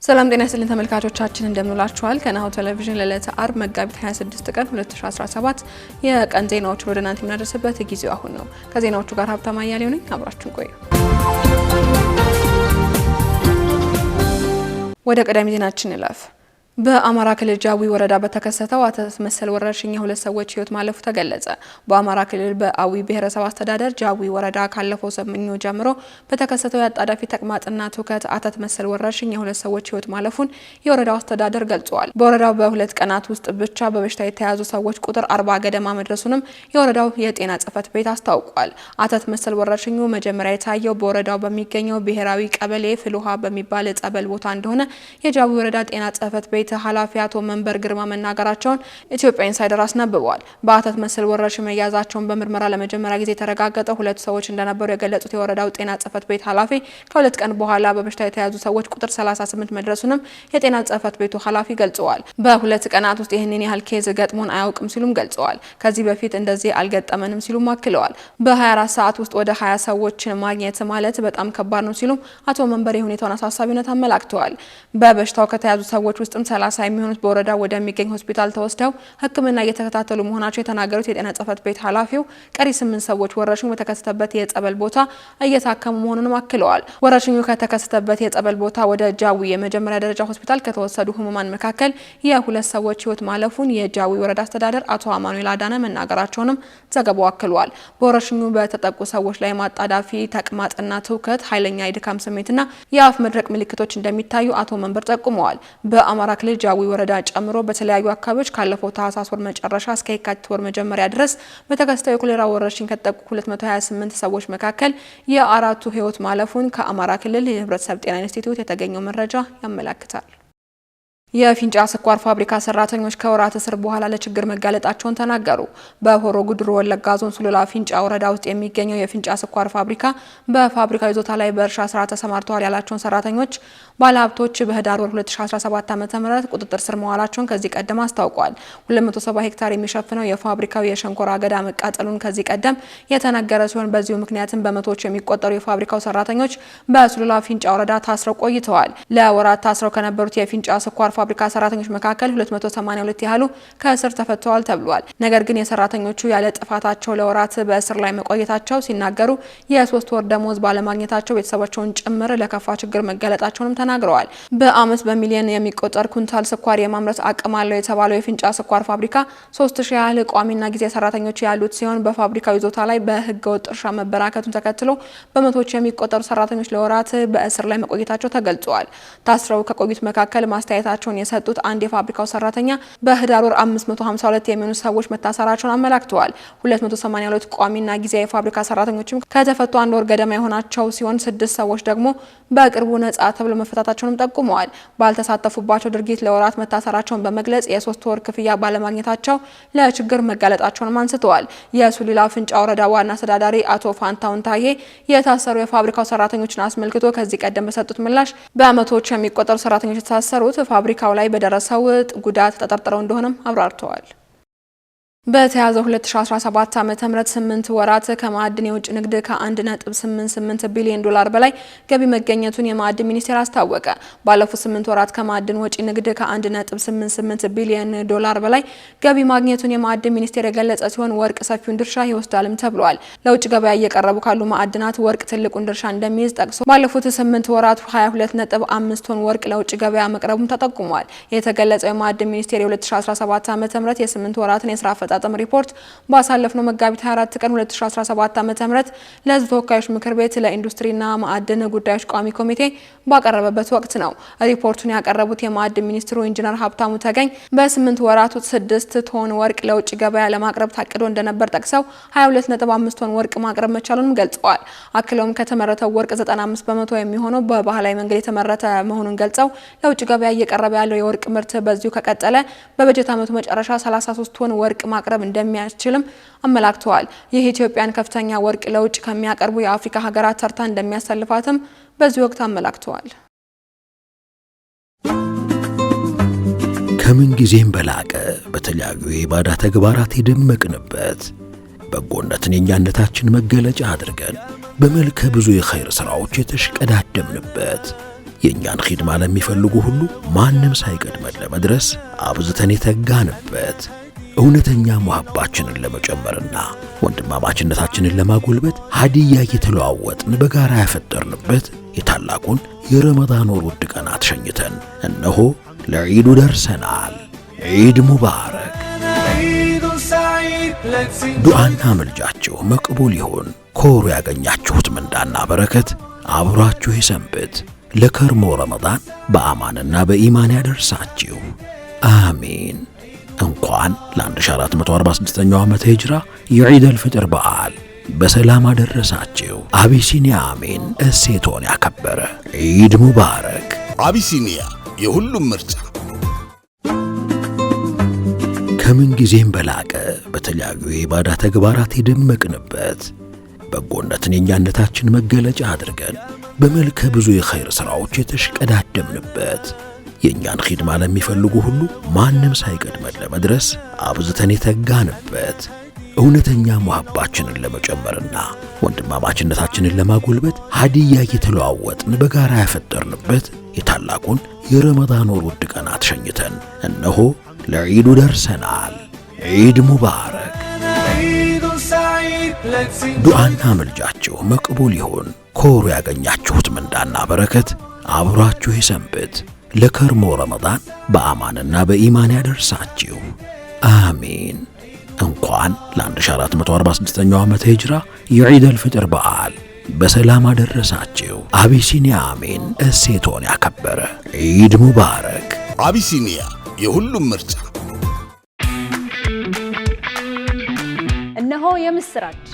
ሰላም ጤና ይስጥልን ተመልካቾቻችን እንደምንላችኋል። ከናሁ ቴሌቪዥን ለዕለተ አርብ መጋቢት 26 ቀን 2017 የቀን ዜናዎች ወደ እናንተ የምናደርስበት ጊዜው አሁን ነው። ከዜናዎቹ ጋር ሀብታም አያሌው ነኝ። አብራችሁን ቆዩ። ወደ ቀዳሚ ዜናችን እንለፍ። በአማራ ክልል ጃዊ ወረዳ በተከሰተው አተት መሰል ወረርሽኝ ሁለት ሰዎች ህይወት ማለፉ ተገለጸ። በአማራ ክልል በአዊ ብሔረሰብ አስተዳደር ጃዊ ወረዳ ካለፈው ሰኞ ጀምሮ በተከሰተው የአጣዳፊ ተቅማጥና ትውከት አተት መሰል ወረርሽኝ ሁለት ሰዎች ህይወት ማለፉን የወረዳው አስተዳደር ገልጿል። በወረዳው በሁለት ቀናት ውስጥ ብቻ በበሽታ የተያዙ ሰዎች ቁጥር 40 ገደማ መድረሱንም የወረዳው የጤና ጽሕፈት ቤት አስታውቋል። አተት መሰል ወረርሽኙ መጀመሪያ የታየው በወረዳው በሚገኘው ብሔራዊ ቀበሌ ፍልውሃ በሚባል ጸበል ቦታ እንደሆነ የጃዊ ወረዳ ጤና ጽሕፈት ቤት ኃላፊ አቶ መንበር ግርማ መናገራቸውን ኢትዮጵያ ኢንሳይደር አስነብቧል። በአተት መሰል ወረርሽኝ መያዛቸውን በምርመራ ለመጀመሪያ ጊዜ የተረጋገጠ ሁለት ሰዎች እንደነበሩ የገለጹት የወረዳው ጤና ጽሕፈት ቤት ኃላፊ ከሁለት ቀን በኋላ በበሽታ የተያዙ ሰዎች ቁጥር 38 መድረሱንም የጤና ጽሕፈት ቤቱ ኃላፊ ገልጸዋል። በሁለት ቀናት ውስጥ ይህንን ያህል ኬዝ ገጥሞን አያውቅም ሲሉም ገልጸዋል። ከዚህ በፊት እንደዚህ አልገጠመንም ሲሉም አክለዋል። በ24 ሰዓት ውስጥ ወደ 20 ሰዎችን ማግኘት ማለት በጣም ከባድ ነው ሲሉም አቶ መንበር የሁኔታውን አሳሳቢነት አመላክተዋል። በበሽታው ከተያዙ ሰዎች ውስጥም 30 የሚሆኑት በወረዳው ወደሚገኝ ሆስፒታል ተወስደው ሕክምና እየተከታተሉ መሆናቸው የተናገሩት የጤና ጽሕፈት ቤት ኃላፊው ቀሪ 8 ሰዎች ወረርሽኙ በተከሰተበት የጸበል ቦታ እየታከሙ መሆኑንም አክለዋል። ወረርሽኙ ከተከሰተበት የጸበል ቦታ ወደ ጃዊ የመጀመሪያ ደረጃ ሆስፒታል ከተወሰዱ ህሙማን መካከል የሁለት ሰዎች ህይወት ማለፉን የጃዊ ወረዳ አስተዳደር አቶ አማኑኤል አዳነ መናገራቸውንም ዘገባው አክሏል። በወረርሽኙ በተጠቁ ሰዎች ላይ ማጣዳፊ ተቅማጥና ትውከት፣ ኃይለኛ የድካም ስሜትና የአፍ መድረቅ ምልክቶች እንደሚታዩ አቶ መንበር ጠቁመዋል። በአማራ ክልል ጃዊ ወረዳ ጨምሮ በተለያዩ አካባቢዎች ካለፈው ታህሳስ ወር መጨረሻ እስከ የካቲት ወር መጀመሪያ ድረስ በተከሰተው የኮሌራ ወረርሽኝ ከተጠቁ 228 ሰዎች መካከል የአራቱ ህይወት ማለፉን ከአማራ ክልል የህብረተሰብ ጤና ኢንስቲትዩት የተገኘው መረጃ ያመለክታል። የፊንጫ ስኳር ፋብሪካ ሰራተኞች ከወራት እስር በኋላ ለችግር መጋለጣቸውን ተናገሩ። በሆሮ ጉድሩ ወለጋ ዞን ሱሉላ ፊንጫ ወረዳ ውስጥ የሚገኘው የፊንጫ ስኳር ፋብሪካ በፋብሪካው ይዞታ ላይ በእርሻ ስራ ተሰማርተዋል ያላቸውን ሰራተኞች ባለሀብቶች በህዳር ወር 2017 ዓ.ም ቁጥጥር ስር መዋላቸውን ከዚህ ቀደም አስታውቋል። 270 ሄክታር የሚሸፍነው የፋብሪካው የሸንኮራ አገዳ መቃጠሉን ከዚህ ቀደም የተነገረ ሲሆን በዚሁ ምክንያትም በመቶዎች የሚቆጠሩ የፋብሪካው ሰራተኞች በሱሉላ ፊንጫ ወረዳ ታስረው ቆይተዋል። ለወራት ታስረው ከነበሩት የፊንጫ ስኳር ፋብሪካ ሰራተኞች መካከል 282 ያህሉ ከእስር ተፈተዋል ተብሏል። ነገር ግን የሰራተኞቹ ያለ ጥፋታቸው ለወራት በእስር ላይ መቆየታቸው ሲናገሩ የ3 ወር ደሞዝ ባለማግኘታቸው ቤተሰባቸውን ጭምር ለከፋ ችግር መጋለጣቸውንም ተናግረዋል። በአመት በሚሊዮን የሚቆጠር ኩንታል ስኳር የማምረት አቅም አለው የተባለው የፊንጫ ስኳር ፋብሪካ 3000 ያህል ቋሚና ጊዜ ሰራተኞች ያሉት ሲሆን በፋብሪካው ይዞታ ላይ በህገወጥ እርሻ መበራከቱን ተከትሎ በመቶዎች የሚቆጠሩ ሰራተኞች ለወራት በእስር ላይ መቆየታቸው ተገልጿል። ታስረው ከቆዩት መካከል ማስተያየታቸውን የሰጡት አንድ የፋብሪካው ሰራተኛ በህዳር ወር 552 የሚሆኑ ሰዎች መታሰራቸውን አመላክተዋል። 282 ቋሚና ጊዜያዊ የፋብሪካ ሰራተኞችም ከተፈቱ አንድ ወር ገደማ የሆናቸው ሲሆን 6 ሰዎች ደግሞ በቅርቡ ነጻ ተብለው መፈታታቸውንም ጠቁመዋል። ባልተሳተፉባቸው ድርጊት ለወራት መታሰራቸውን በመግለጽ የ3 ወር ክፍያ ባለማግኘታቸው ለችግር መጋለጣቸውንም አንስተዋል። የሱሉላ ፊንጫ ወረዳ ዋና አስተዳዳሪ አቶ ፋንታውን ታዬ የታሰሩ የፋብሪካው ሰራተኞችን አስመልክቶ ከዚህ ቀደም በሰጡት ምላሽ በመቶዎች የሚቆጠሩ ሰራተኞች የታሰሩት ፋብሪካው ላይ በደረሰው ጉዳት ተጠርጥረው እንደሆነም አብራርተዋል። በተያዘው 2017 ዓ.ም 8 ወራት ከማዕድን የውጭ ንግድ ከ1.88 ቢሊዮን ዶላር በላይ ገቢ መገኘቱን የማዕድን ሚኒስቴር አስታወቀ። ባለፉት 8 ወራት ከማዕድን ወጪ ንግድ ከ1.88 ቢሊዮን ዶላር በላይ ገቢ ማግኘቱን የማዕድን ሚኒስቴር የገለጸ ሲሆን ወርቅ ሰፊውን ድርሻ ይወስዳልም ተብሏል። ለውጭ ገበያ እየቀረቡ ካሉ ማዕድናት ወርቅ ትልቁን ድርሻ እንደሚይዝ ጠቅሶ ባለፉት 8 ወራት 22.5 ቶን ወርቅ ለውጭ ገበያ መቅረቡን ተጠቁሟል። የተገለጸው የማዕድን ሚኒስቴር የ2017 ዓ.ም የ8 ወራትን የስራ አፈጻጸም ሪፖርት ባሳለፍነው መጋቢት 24 ቀን 2017 ዓ.ም ለሕዝብ ተወካዮች ምክር ቤት ለኢንዱስትሪና ማዕድን ጉዳዮች ቋሚ ኮሚቴ ባቀረበበት ወቅት ነው። ሪፖርቱን ያቀረቡት የማዕድን ሚኒስትሩ ኢንጂነር ሀብታሙ ተገኝ በ8 ወራት 6 ቶን ወርቅ ለውጭ ገበያ ለማቅረብ ታቅዶ እንደነበር ጠቅሰው 22.5 ቶን ወርቅ ማቅረብ መቻሉንም ገልጸዋል። አክለውም ከተመረተው ወርቅ 95 በመቶ የሚሆነው በባህላዊ መንገድ የተመረተ መሆኑን ገልጸው ለውጭ ገበያ እየቀረበ ያለው የወርቅ ምርት በዚሁ ከቀጠለ በበጀት ዓመቱ መጨረሻ 33 ቶን ወርቅ ማቅረብ እንደሚያስችልም አመላክተዋል። ይህ ኢትዮጵያን ከፍተኛ ወርቅ ለውጭ ከሚያቀርቡ የአፍሪካ ሀገራት ተርታ እንደሚያሰልፋትም በዚህ ወቅት አመላክተዋል። ከምን ጊዜም በላቀ በተለያዩ የኢባዳ ተግባራት የደመቅንበት በጎነትን የኛነታችን መገለጫ አድርገን በመልከ ብዙ የኸይር ሥራዎች የተሽቀዳደምንበት የኛን ኺድማ ለሚፈልጉ ሁሉ ማንም ሳይቀድመን ለመድረስ አብዝተን የተጋንበት እውነተኛ መሐባችንን ለመጨመርና ወንድማማችነታችንን ለማጎልበት ሀዲያ እየተለዋወጥን በጋራ ያፈጠርንበት የታላቁን የረመዳን ወር ውድ ቀናት ሸኝተን እነሆ ለዒዱ ደርሰናል። ዒድ ሙባረክ። ዱዓና መልጃችሁ መቅቡል ይሁን። ከወሩ ያገኛችሁት ምንዳና በረከት አብሯችሁ ይሰንብት። ለከርሞ ረመዳን በአማንና በኢማን ያደርሳችሁ። አሚን። እንኳን ለ1446ኛው ዓመተ ሂጅራ የዒድ አልፍጥር በዓል በሰላም አደረሳችሁ። አቢሲኒያ አሚን እሴቶን ያከበረ ዒድ ሙባረክ። አቢሲኒያ የሁሉም ምርጫ። ከምን ጊዜም በላቀ በተለያዩ የኢባዳ ተግባራት የደመቅንበት በጎነትን የኛነታችን መገለጫ አድርገን በመልከ ብዙ የኸይር ሥራዎች የተሽቀዳደምንበት የኛን ኺድማ ለሚፈልጉ ሁሉ ማንም ሳይቀድመን ለመድረስ አብዝተን የተጋንበት እውነተኛ መሐባችንን ለመጨመርና ወንድማማችነታችንን ለማጎልበት ሀዲያ እየተለዋወጥን በጋራ ያፈጠርንበት የታላቁን የረመዳን ወር ውድ ቀናት ሸኝተን እነሆ ለዒዱ ደርሰናል። ዒድ ሙባረክ። ዱዓና መልጃችሁ መቅቡል ይሁን። ከወሩ ያገኛችሁት ምንዳና በረከት አብሯችሁ ይሰንብት። ለከርሞ ረመዳን በአማንና በኢማን ያደርሳችሁ። አሚን። እንኳን ለ1446ኛው ዓመተ ሂጅራ የዒድ አልፍጥር በዓል በሰላም አደረሳችሁ። አቢሲኒያ አሚን እሴቶን ያከበረ ዒድ ሙባረክ። አቢሲኒያ የሁሉም ምርጫ። እነሆ የምስራች!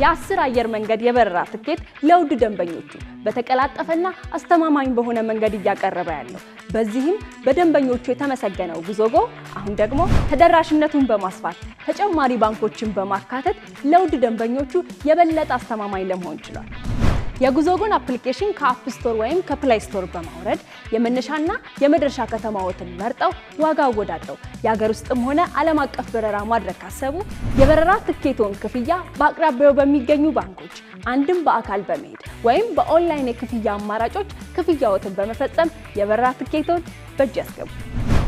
የ10 አየር መንገድ የበረራ ትኬት ለውድ ደንበኞቹ በተቀላጠፈና አስተማማኝ በሆነ መንገድ እያቀረበ ያለው። በዚህም በደንበኞቹ የተመሰገነው ጉዞጎ አሁን ደግሞ ተደራሽነቱን በማስፋት ተጨማሪ ባንኮችን በማካተት ለውድ ደንበኞቹ የበለጠ አስተማማኝ ለመሆን ችሏል። የጉዞጎን አፕሊኬሽን ከአፕ ስቶር ወይም ከፕሌይ ስቶር በማውረድ የመነሻና የመድረሻ ከተማዎትን መርጠው ዋጋ አወዳድረው የሀገር ውስጥም ሆነ ዓለም አቀፍ በረራ ማድረግ ካሰቡ የበረራ ትኬቶን ክፍያ በአቅራቢያው በሚገኙ ባንኮች አንድም በአካል በመሄድ ወይም በኦንላይን የክፍያ አማራጮች ክፍያዎትን በመፈጸም የበረራ ትኬቶን በእጅ ያስገቡ።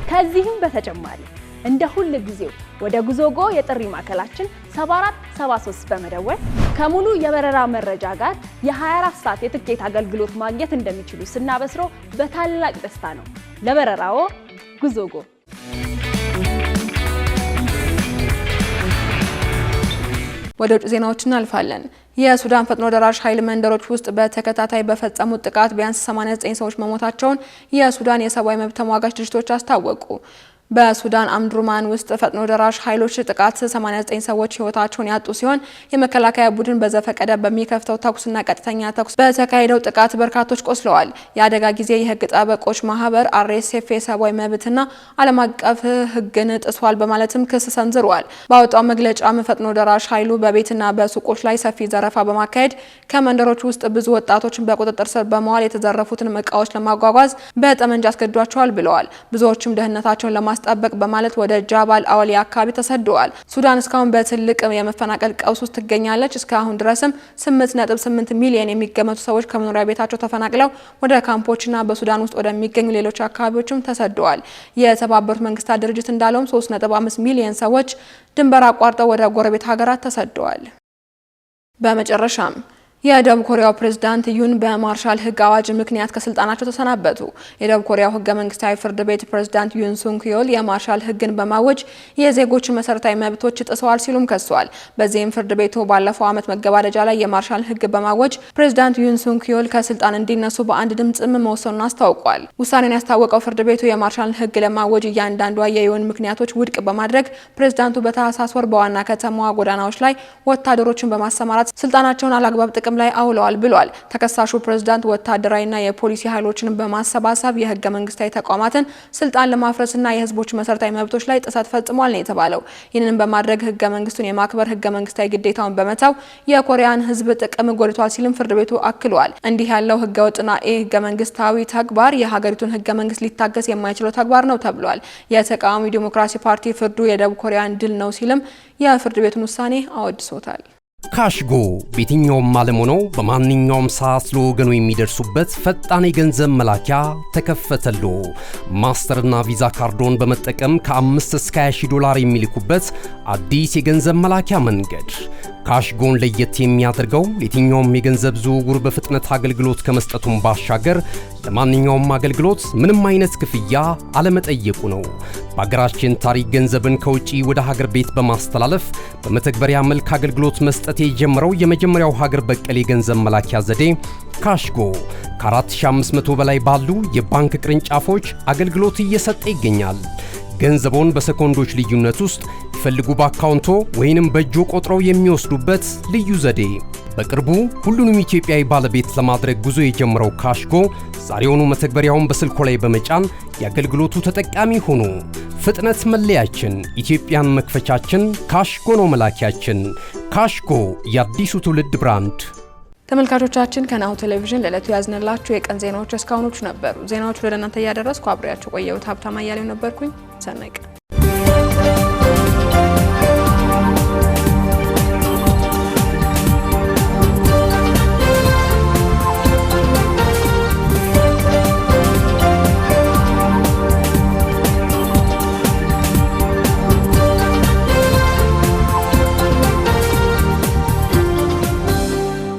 ከዚህም በተጨማሪ እንደ ሁሉ ጊዜው ወደ ጉዞጎ የጥሪ ማዕከላችን 7473 በመደወል ከሙሉ የበረራ መረጃ ጋር የ24 ሰዓት የትኬት አገልግሎት ማግኘት እንደሚችሉ ስናበስሮ በታላቅ ደስታ ነው። ለበረራዎ ጉዞጎ። ወደ ውጭ ዜናዎች እናልፋለን። የሱዳን ፈጥኖ ደራሽ ኃይል መንደሮች ውስጥ በተከታታይ በፈጸሙት ጥቃት ቢያንስ 89 ሰዎች መሞታቸውን የሱዳን የሰብአዊ መብት ተሟጋች ድርጅቶች አስታወቁ። በሱዳን አምዱርማን ውስጥ ፈጥኖ ደራሽ ኃይሎች ጥቃት 89 ሰዎች ህይወታቸውን ያጡ ሲሆን የመከላከያ ቡድን በዘፈቀደ በሚከፍተው ተኩስና ቀጥተኛ ተኩስ በተካሄደው ጥቃት በርካቶች ቆስለዋል። የአደጋ ጊዜ የህግ ጠበቆች ማህበር አርኤስኤፍ የሰብአዊ መብትና ዓለም አቀፍ ህግን ጥሷል በማለትም ክስ ሰንዝሯል። ባወጣው መግለጫም ፈጥኖ ደራሽ ኃይሉ በቤትና በሱቆች ላይ ሰፊ ዘረፋ በማካሄድ ከመንደሮች ውስጥ ብዙ ወጣቶችን በቁጥጥር ስር በመዋል የተዘረፉትን ዕቃዎች ለማጓጓዝ በጠመንጃ አስገድዷቸዋል ብለዋል። ብዙዎችም ደህንነታቸውን ማስጠበቅ በማለት ወደ ጃባል አወሊያ አካባቢ ተሰደዋል። ሱዳን እስካሁን በትልቅ የመፈናቀል ቀውስ ውስጥ ትገኛለች። እስካሁን ድረስም 8.8 ሚሊዮን የሚገመቱ ሰዎች ከመኖሪያ ቤታቸው ተፈናቅለው ወደ ካምፖችና በሱዳን ውስጥ ወደሚገኙ ሌሎች አካባቢዎችም ተሰደዋል። የተባበሩት መንግስታት ድርጅት እንዳለውም 3.5 ሚሊዮን ሰዎች ድንበር አቋርጠው ወደ ጎረቤት ሀገራት ተሰደዋል። በመጨረሻም የደቡብ ኮሪያው ፕሬዝዳንት ዩን በማርሻል ህግ አዋጅ ምክንያት ከስልጣናቸው ተሰናበቱ። የደቡብ ኮሪያው ህገ መንግስታዊ ፍርድ ቤት ፕሬዝዳንት ዩን ሱንግ ዮል የማርሻል ህግን በማወጅ የዜጎችን መሰረታዊ መብቶች ጥሰዋል ሲሉም ከሷል። በዚህም ፍርድ ቤቱ ባለፈው ዓመት መገባደጃ ላይ የማርሻል ህግ በማወጅ ፕሬዝዳንት ዩን ሱንግ ዮል ከስልጣን እንዲነሱ በአንድ ድምጽም መወሰኑን አስታውቋል። ውሳኔውን ያስታወቀው ፍርድ ቤቱ የማርሻል ህግ ለማወጅ እያንዳንዷ የዩን ምክንያቶች ውድቅ በማድረግ ፕሬዝዳንቱ በታህሳስ ወር በዋና ከተማዋ ጎዳናዎች ላይ ወታደሮችን በማሰማራት ስልጣናቸውን አላግባብ ጥቅም ላይ አውለዋል ብሏል። ተከሳሹ ፕሬዝዳንት ወታደራዊና የፖሊሲ ኃይሎችን በማሰባሰብ የህገ መንግስታዊ ተቋማትን ስልጣን ለማፍረስና የህዝቦች መሰረታዊ መብቶች ላይ ጥሰት ፈጽሟል ነው የተባለው። ይህንን በማድረግ ህገ መንግስቱን የማክበር ህገ መንግስታዊ ግዴታውን በመተው የኮሪያን ህዝብ ጥቅም ጎድቷል ሲልም ፍርድ ቤቱ አክሏል። እንዲህ ያለው ህገ ወጥና ህገ መንግስታዊ ተግባር የሀገሪቱን ህገ መንግስት ሊታገስ የማይችለው ተግባር ነው ተብሏል። የተቃዋሚ ዲሞክራሲ ፓርቲ ፍርዱ የደቡብ ኮሪያን ድል ነው ሲልም የፍርድ ቤቱን ውሳኔ አወድሶታል። ካሽጎ በየትኛውም ዓለም ሆነው በማንኛውም ሰዓት ለወገኑ የሚደርሱበት ፈጣን የገንዘብ መላኪያ ተከፈተሎ። ማስተርና ቪዛ ካርዶን በመጠቀም ከ5 እስከ 20 ዶላር የሚልኩበት አዲስ የገንዘብ መላኪያ መንገድ። ካሽጎን ለየት የሚያደርገው የትኛውም የገንዘብ ዝውውር በፍጥነት አገልግሎት ከመስጠቱም ባሻገር ለማንኛውም አገልግሎት ምንም አይነት ክፍያ አለመጠየቁ ነው። በሀገራችን ታሪክ ገንዘብን ከውጪ ወደ ሀገር ቤት በማስተላለፍ በመተግበሪያ መልክ አገልግሎት መስጠት የጀመረው የመጀመሪያው ሀገር በቀል የገንዘብ መላኪያ ዘዴ ካሽጎ ከ4500 በላይ ባሉ የባንክ ቅርንጫፎች አገልግሎት እየሰጠ ይገኛል። ገንዘቦን በሰኮንዶች ልዩነት ውስጥ ይፈልጉ በአካውንቶ ወይንም በእጆ ቆጥረው የሚወስዱበት ልዩ ዘዴ። በቅርቡ ሁሉንም ኢትዮጵያዊ ባለቤት ለማድረግ ጉዞ የጀመረው ካሽጎ ዛሬውኑ መተግበሪያውን በስልኮ ላይ በመጫን የአገልግሎቱ ተጠቃሚ ሆኑ። ፍጥነት መለያችን፣ ኢትዮጵያን መክፈቻችን፣ ካሽጎ ነው መላኪያችን። ካሽጎ የአዲሱ ትውልድ ብራንድ። ተመልካቾቻችን ከናሁ ቴሌቪዥን ለዕለቱ ያዝነላችሁ የቀን ዜናዎች እስካሁኖቹ ነበሩ። ዜናዎቹ ወደ እናንተ እያደረስኩ አብሬያችሁ ቆየሁት። ሀብታማ እያሌው ነበርኩኝ። ሰናይ ቀን።